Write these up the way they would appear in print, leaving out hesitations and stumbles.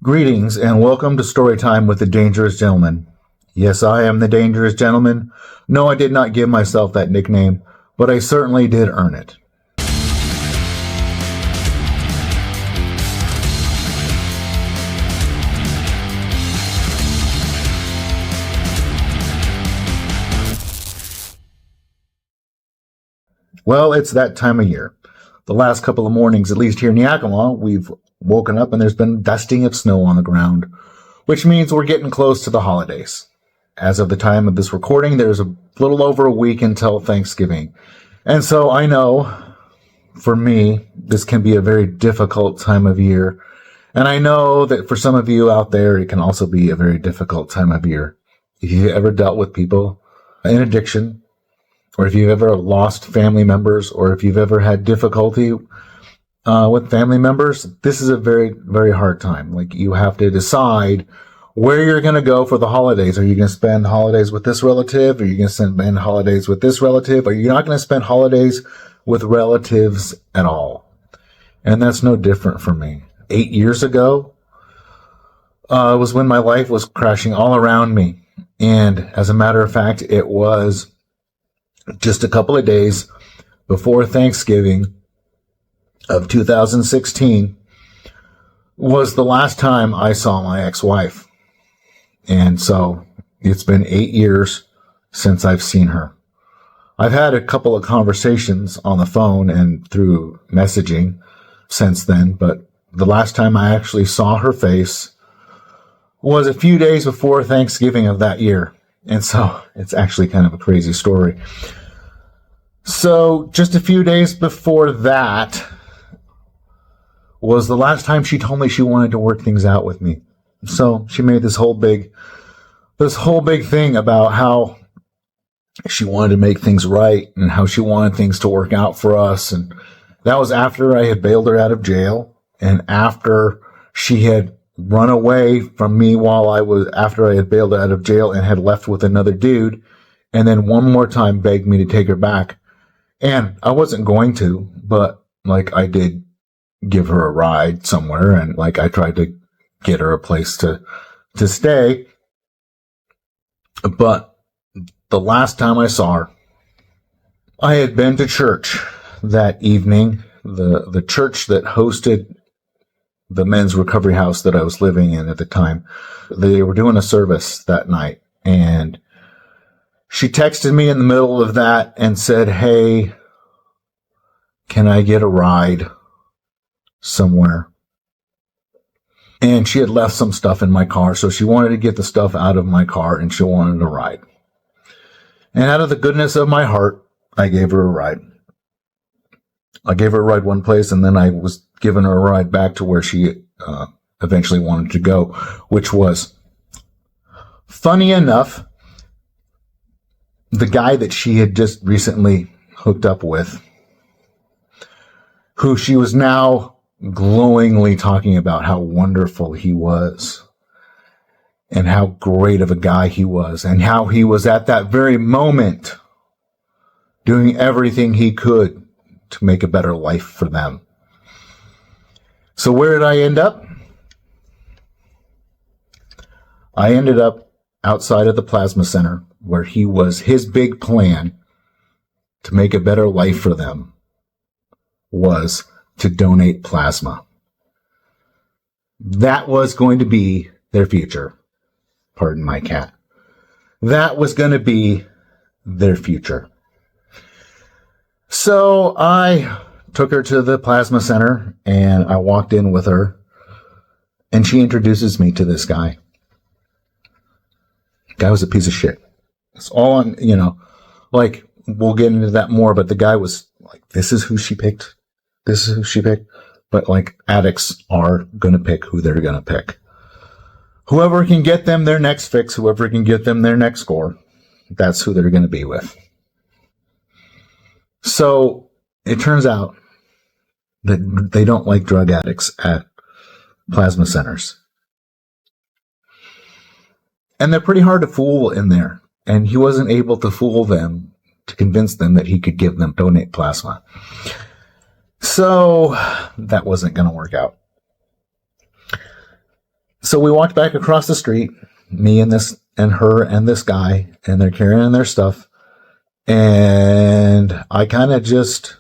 Greetings and welcome to Storytime with the Dangerous Gentleman. Yes, I am the Dangerous Gentleman. No, I did not give myself that nickname, but I certainly did earn it. Well, it's that time of year. The last couple of mornings, at least here in Yakima, we've woken up and there's been dusting of snow on the ground, which means we're getting close to the holidays. As of the time of this recording, there's a little over a week until Thanksgiving. And so I know, for me, this can be a very difficult time of year. And I know that for some of you out there, it can also be a very difficult time of year. If you've ever dealt with people in addiction, or if you've ever lost family members, or if you've ever had difficulty with family members, this is a very, very hard time. Like, you have to decide where you're going to go for the holidays. Are you going to spend holidays with this relative? Are you going to spend holidays with this relative? Are you not going to spend holidays with relatives at all? And that's no different for me. 8 years ago, was when my life was crashing all around me. And as a matter of fact, it was just a couple of days before Thanksgiving of 2016 was the last time I saw my ex-wife. And so it's been 8 years since I've seen her. I've had a couple of conversations on the phone and through messaging since then, but the last time I actually saw her face was a few days before Thanksgiving of that year. And so it's actually kind of a crazy story. So just a few days before that was the last time she told me she wanted to work things out with me. So she made this whole big thing about how she wanted to make things right and how she wanted things to work out for us. And that was after I had bailed her out of jail and after she had run away from me after I had bailed her out of jail and had left with another dude, and then one more time begged me to take her back. And I wasn't going to, but I did give her a ride somewhere, and I tried to get her a place to stay. But the last time I saw her, I had been to church that evening, the church that hosted the men's recovery house that I was living in at the time. They were doing a service that night, and she texted me in the middle of that and said, "Hey, can I get a ride somewhere?" And she had left some stuff in my car, so she wanted to get the stuff out of my car and she wanted a ride. And out of the goodness of my heart, I gave her a ride. I gave her a ride one place, and then I was giving her a ride back to where she eventually wanted to go, which was, funny enough, the guy that she had just recently hooked up with, who she was now glowingly talking about how wonderful he was and how great of a guy he was and how he was at that very moment doing everything he could to make a better life for them. So where did I end up? I ended up outside of the plasma center where his big plan to make a better life for them was to donate plasma. That was going to be their future. Pardon my cat. That was going to be their future. So I took her to the plasma center and I walked in with her, and she introduces me to this guy. The guy was a piece of shit. It's all on, we'll get into that more, but the guy was like, this is who she picked. This is who she picked. But addicts are going to pick who they're going to pick. Whoever can get them their next fix, whoever can get them their next score, that's who they're going to be with. So it turns out that they don't like drug addicts at plasma centers. And they're pretty hard to fool in there. And he wasn't able to fool them to convince them that he could donate plasma. So that wasn't going to work out. So we walked back across the street, me and her and this guy, and they're carrying their stuff. And I kind of just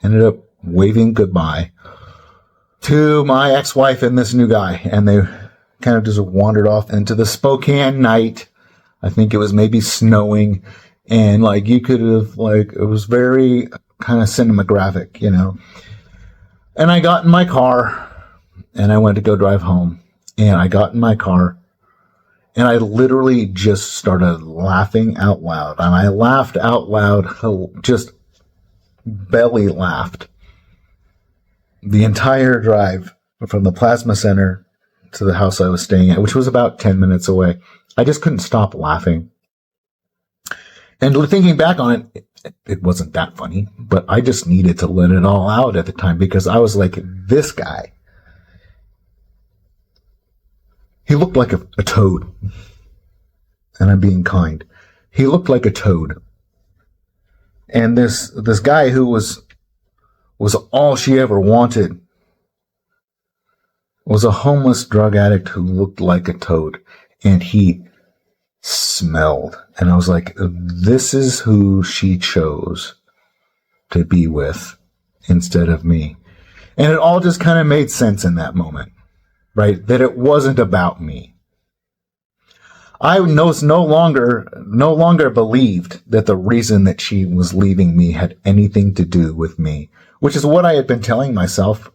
ended up waving goodbye to my ex-wife and this new guy. And they kind of just wandered off into the Spokane night. I think it was maybe snowing. And like you could have, like, it was very kind of cinematographic, you know. And I got in my car and I went to go drive home. And I got in my car and I literally just started laughing out loud. And I laughed out loud, just belly laughed. The entire drive from the plasma center to the house I was staying at, which was about 10 minutes away. I just couldn't stop laughing. And thinking back on it, it wasn't that funny, but I just needed to let it all out at the time because I was like, this guy, he looked like a toad. And I'm being kind. He looked like a toad. And this guy who was all she ever wanted was a homeless drug addict who looked like a toad. And he smelled. And I was like, this is who she chose to be with instead of me. And it all just kind of made sense in that moment, right? That it wasn't about me. I no longer believed that the reason that she was leaving me had anything to do with me, which is what I had been telling myself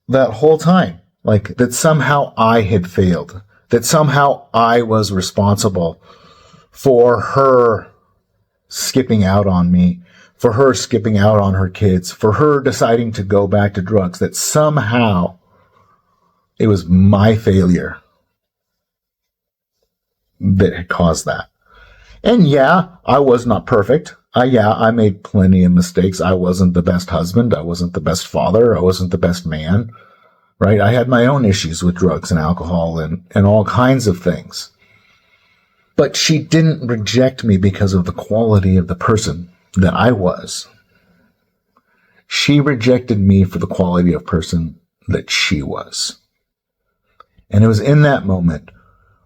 that whole time. Like, that somehow I had failed, that somehow I was responsible for her skipping out on me, for her skipping out on her kids, for her deciding to go back to drugs, that somehow it was my failure that had caused that. And yeah, I was not perfect. I made plenty of mistakes. I wasn't the best husband. I wasn't the best father. I wasn't the best man, right? I had my own issues with drugs and alcohol and all kinds of things. But she didn't reject me because of the quality of the person that I was. She rejected me for the quality of person that she was. And it was in that moment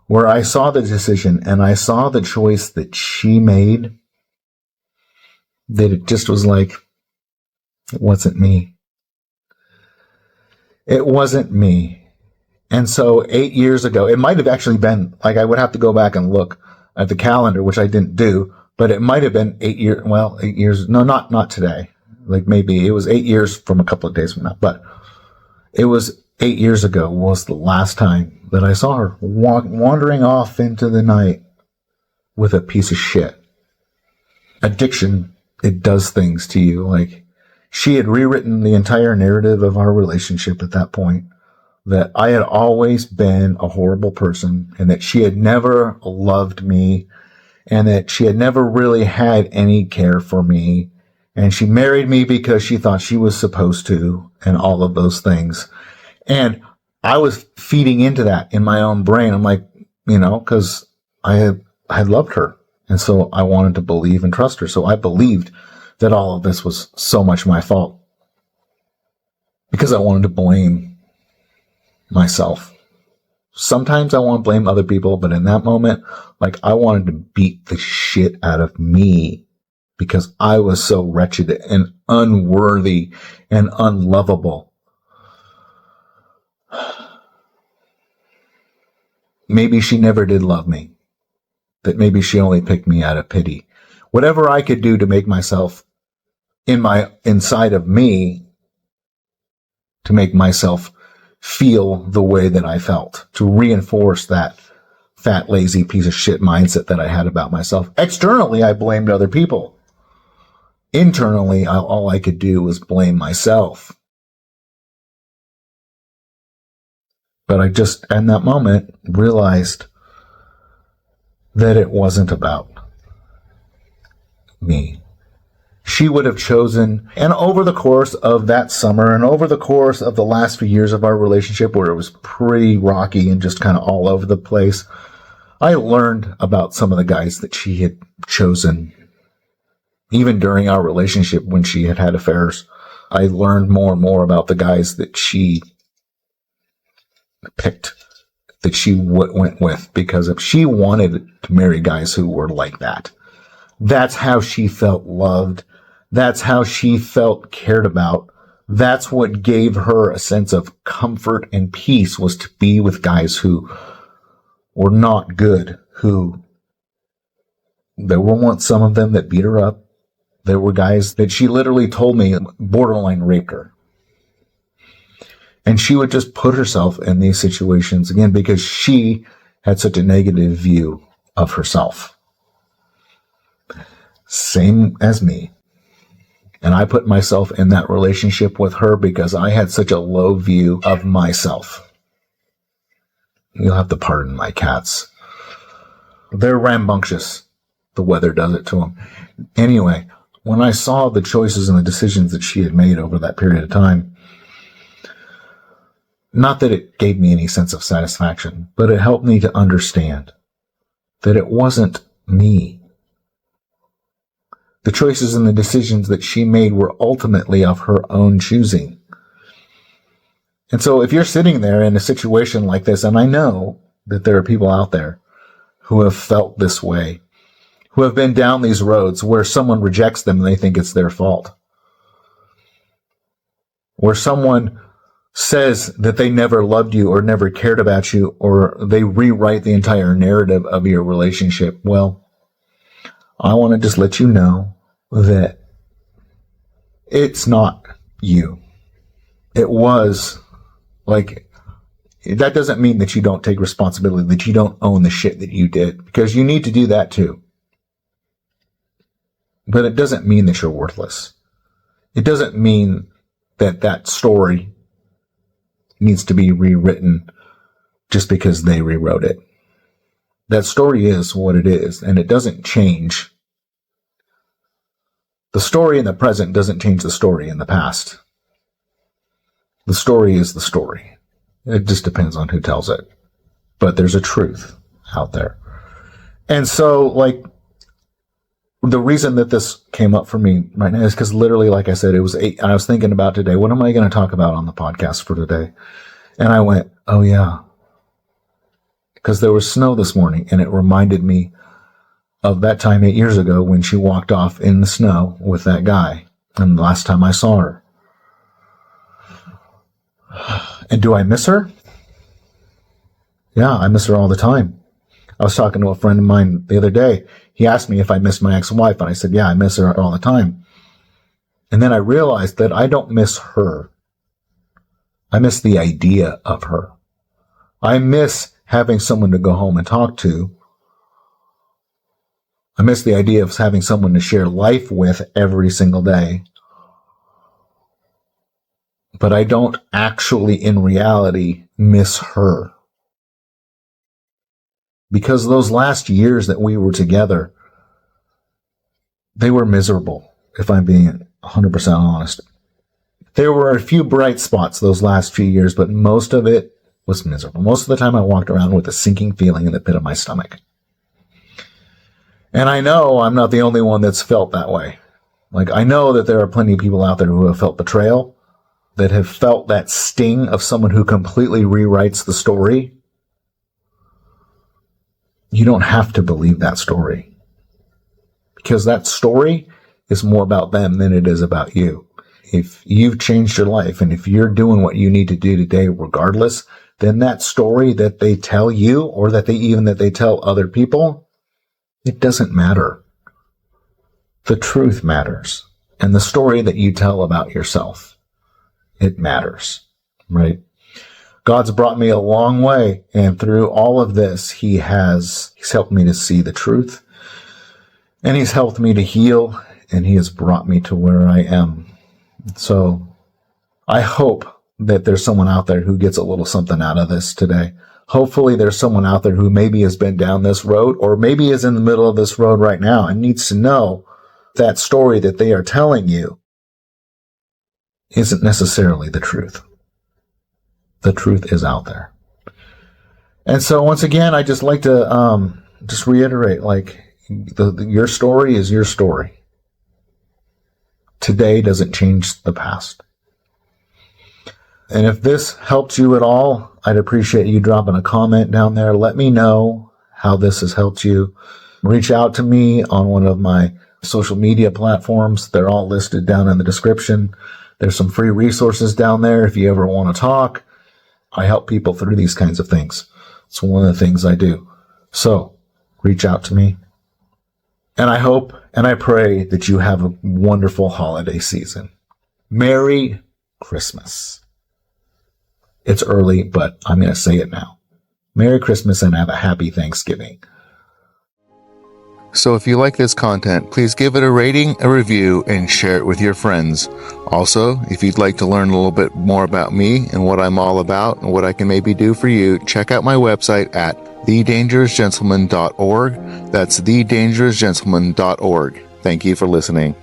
where I saw the decision and I saw the choice that she made, that it just was like, it wasn't me. It wasn't me. And so 8 years ago, it might have actually been, like, I would have to go back and look at the calendar, which I didn't do, but it might have been 8 years, well, 8 years, no, not today. Like, maybe it was 8 years from a couple of days from now, but it was 8 years ago was the last time that I saw her wandering off into the night with a piece of shit. Addiction, it does things to you. Like, she had rewritten the entire narrative of our relationship at that point, that I had always been a horrible person and that she had never loved me and that she had never really had any care for me. And she married me because she thought she was supposed to, and all of those things. And I was feeding into that in my own brain. I'm like, you know, because I had loved her. And so I wanted to believe and trust her. So I believed that all of this was so much my fault because I wanted to blame myself. Sometimes I want to blame other people, but in that moment, like, I wanted to beat the shit out of me because I was so wretched and unworthy and unlovable. Maybe she never did love me. That maybe she only picked me out of pity. Whatever I could do to make myself inside of me, to make myself feel the way that I felt, to reinforce that fat, lazy piece of shit mindset that I had about myself. Externally, I blamed other people. Internally, all I could do was blame myself. But I just, in that moment, realized that it wasn't about me. She would have chosen, and over the course of that summer and over the course of the last few years of our relationship, where it was pretty rocky and just kind of all over the place, I learned about some of the guys that she had chosen. Even during our relationship, when she had had affairs, I learned more and more about the guys that she picked that she went with, because if she wanted to marry guys who were like that, that's how she felt loved. That's how she felt cared about. That's what gave her a sense of comfort and peace, was to be with guys who were not good, who there were once some of them that beat her up. There were guys that she literally told me borderline raped her. And she would just put herself in these situations again because she had such a negative view of herself. Same as me. And I put myself in that relationship with her because I had such a low view of myself. You'll have to pardon my cats. They're rambunctious. The weather does it to them. Anyway, when I saw the choices and the decisions that she had made over that period of time, not that it gave me any sense of satisfaction, but it helped me to understand that it wasn't me. The choices and the decisions that she made were ultimately of her own choosing. And so if you're sitting there in a situation like this, and I know that there are people out there who have felt this way, who have been down these roads where someone rejects them and they think it's their fault, where someone says that they never loved you or never cared about you, or they rewrite the entire narrative of your relationship. Well, I want to just let you know that it's not you. It was like, that doesn't mean that you don't take responsibility, that you don't own the shit that you did, because you need to do that too. But it doesn't mean that you're worthless. It doesn't mean that that story needs to be rewritten just because they rewrote it. That story is what it is, and it doesn't change. The story in the present doesn't change the story in the past. The story is the story. It just depends on who tells it. But there's a truth out there. And so, like, the reason that this came up for me right now is because literally, like I said, it was 8. I was thinking about today, what am I going to talk about on the podcast for today? And I went, oh yeah. Because there was snow this morning, and it reminded me of that time 8 years ago when she walked off in the snow with that guy, and the last time I saw her. And do I miss her? Yeah, I miss her all the time. I was talking to a friend of mine the other day. He asked me if I miss my ex-wife, and I said, yeah, I miss her all the time. And then I realized that I don't miss her. I miss the idea of her. I miss having someone to go home and talk to. I miss the idea of having someone to share life with every single day. But I don't actually, in reality, miss her. Because those last years that we were together, they were miserable, if I'm being 100% honest. There were a few bright spots those last few years, but most of it was miserable. Most of the time I walked around with a sinking feeling in the pit of my stomach. And I know I'm not the only one that's felt that way. Like, I know that there are plenty of people out there who have felt betrayal, that have felt that sting of someone who completely rewrites the story. You don't have to believe that story, because that story is more about them than it is about you. If you've changed your life and if you're doing what you need to do today regardless, then that story that they tell you, or that they tell other people, it doesn't matter. The truth matters. And the story that you tell about yourself, it matters, right? God's brought me a long way, and through all of this, He's helped me to see the truth, and He's helped me to heal, and He has brought me to where I am. So I hope that there's someone out there who gets a little something out of this today. Hopefully there's someone out there who maybe has been down this road, or maybe is in the middle of this road right now and needs to know that story that they are telling you isn't necessarily the truth. The truth is out there. And so once again, I just like to just reiterate, like, your story is your story. Today doesn't change the past. And if this helped you at all, I'd appreciate you dropping a comment down there. Let me know how this has helped you. Reach out to me on one of my social media platforms. They're all listed down in the description. There's some free resources down there if you ever want to talk. I help people through these kinds of things. It's one of the things I do. So reach out to me. And I hope and I pray that you have a wonderful holiday season. Merry Christmas. It's early, but I'm going to say it now. Merry Christmas and have a happy Thanksgiving. So if you like this content, please give it a rating, a review, and share it with your friends. Also, if you'd like to learn a little bit more about me and what I'm all about and what I can maybe do for you, check out my website at thedangerousgentleman.org. That's thedangerousgentleman.org. Thank you for listening.